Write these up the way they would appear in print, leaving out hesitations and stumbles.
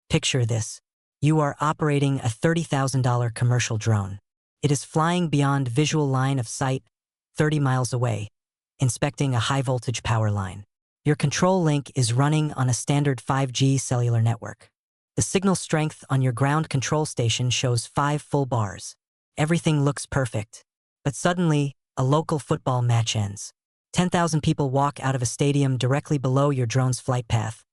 Picture this. You are operating a $30,000 commercial drone. It is flying beyond visual line of sight, 30 miles away, inspecting a high-voltage power line. Your control link is running on a standard 5G cellular network. The signal strength on your ground control station shows 5 full bars. Everything looks perfect. But suddenly, a local football match ends. 10,000 people walk out of a stadium directly below your drone's flight path,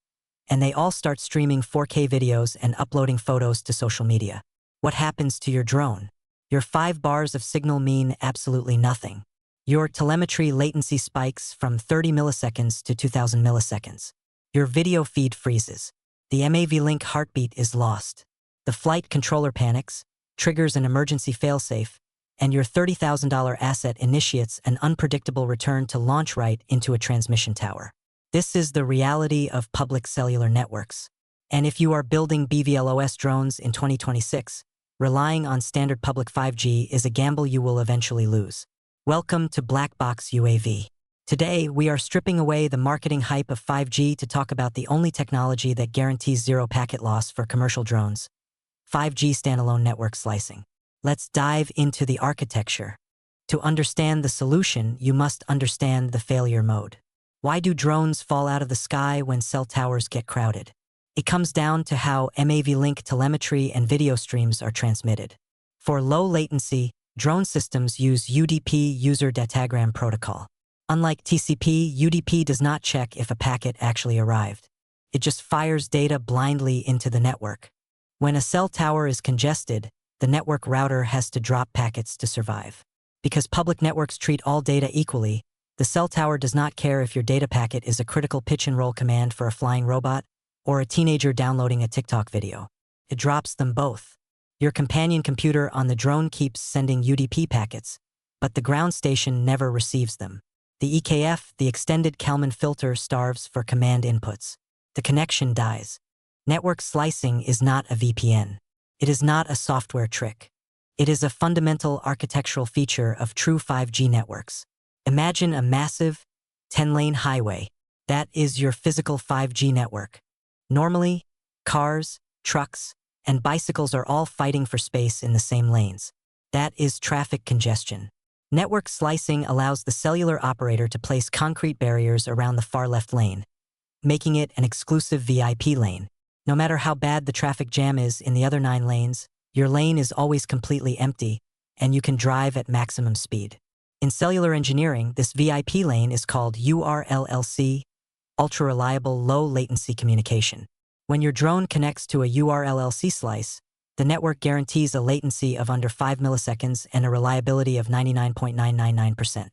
and they all start streaming 4K videos and uploading photos to social media. What happens to your drone? Your 5 bars of signal mean absolutely nothing. Your telemetry latency spikes from 30 milliseconds to 2000 milliseconds. Your video feed freezes. The MAVLink heartbeat is lost. The flight controller panics, triggers an emergency failsafe, and your $30,000 asset initiates an unpredictable return to launch right into a transmission tower. This is the reality of public cellular networks. And if you are building BVLOS drones in 2026, relying on standard public 5G is a gamble you will eventually lose. Welcome to Black Box UAV. Today, we are stripping away the marketing hype of 5G to talk about the only technology that guarantees zero packet loss for commercial drones: 5G standalone network slicing. Let's dive into the architecture. To understand the solution, you must understand the failure mode. Why do drones fall out of the sky when cell towers get crowded? It comes down to how MAVLink telemetry and video streams are transmitted. For low latency, drone systems use UDP user datagram protocol. Unlike TCP, UDP does not check if a packet actually arrived. It just fires data blindly into the network. When a cell tower is congested, the network router has to drop packets to survive. Because public networks treat all data equally, the cell tower does not care if your data packet is a critical pitch and roll command for a flying robot or a teenager downloading a TikTok video. It drops them both. Your companion computer on the drone keeps sending UDP packets, but the ground station never receives them. The EKF, the extended Kalman filter, starves for command inputs. The connection dies. Network slicing is not a VPN. It is not a software trick. It is a fundamental architectural feature of true 5G networks. Imagine a massive, 10-lane highway. That is your physical 5G network. Normally, cars, trucks, and bicycles are all fighting for space in the same lanes. That is traffic congestion. Network slicing allows the cellular operator to place concrete barriers around the far left lane, making it an exclusive VIP lane. No matter how bad the traffic jam is in the other 9 lanes, your lane is always completely empty, and you can drive at maximum speed. In cellular engineering, this VIP lane is called URLLC, ultra-reliable low-latency communication. When your drone connects to a URLLC slice, the network guarantees a latency of under 5 milliseconds and a reliability of 99.999%.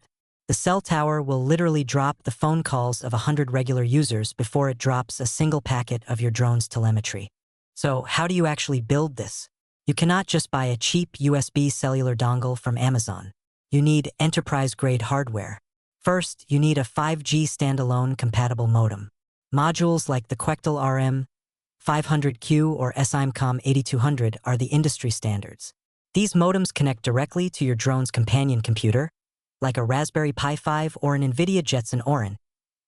The cell tower will literally drop the phone calls of 100 regular users before it drops a single packet of your drone's telemetry. So, how do you actually build this? You cannot just buy a cheap USB cellular dongle from Amazon. You need enterprise-grade hardware. First, you need a 5G standalone compatible modem. Modules like the Quectel RM500Q or SIMCOM 8200 are the industry standards. These modems connect directly to your drone's companion computer, like a Raspberry Pi 5 or an NVIDIA Jetson Orin,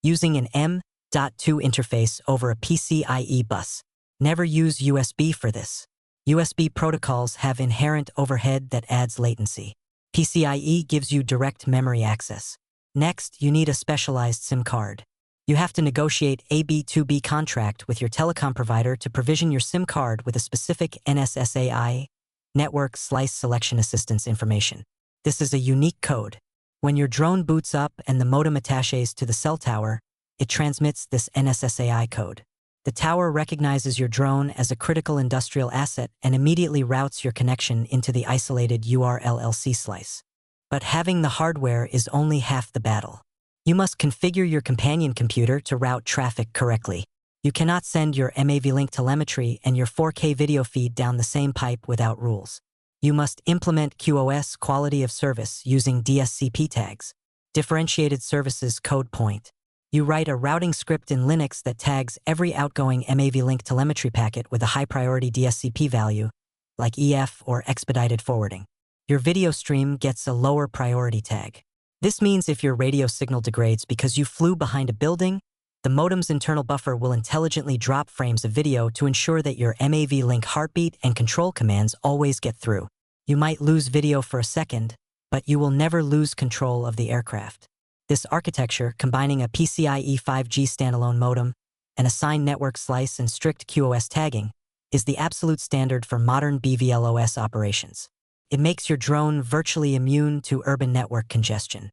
using an M.2 interface over a PCIe bus. Never use USB for this. USB protocols have inherent overhead that adds latency. PCIe gives you direct memory access. Next, you need a specialized SIM card. You have to negotiate a B2B contract with your telecom provider to provision your SIM card with a specific NSSAI, Network Slice Selection Assistance information. This is a unique code. When your drone boots up and the modem attaches to the cell tower, it transmits this NSSAI code. The tower recognizes your drone as a critical industrial asset and immediately routes your connection into the isolated URLLC slice. But having the hardware is only half the battle. You must configure your companion computer to route traffic correctly. You cannot send your MAVLink telemetry and your 4K video feed down the same pipe without rules. You must implement QoS, quality of service, using DSCP tags, differentiated services code point. You write a routing script in Linux that tags every outgoing MAVLink telemetry packet with a high-priority DSCP value, like EF or expedited forwarding. Your video stream gets a lower priority tag. This means if your radio signal degrades because you flew behind a building, The modem's internal buffer will intelligently drop frames of video to ensure that your MAVLink heartbeat and control commands always get through. You might lose video for a second, but you will never lose control of the aircraft. This architecture, combining a PCIe 5G standalone modem, an assigned network slice and strict QoS tagging, is the absolute standard for modern BVLOS operations. It makes your drone virtually immune to urban network congestion.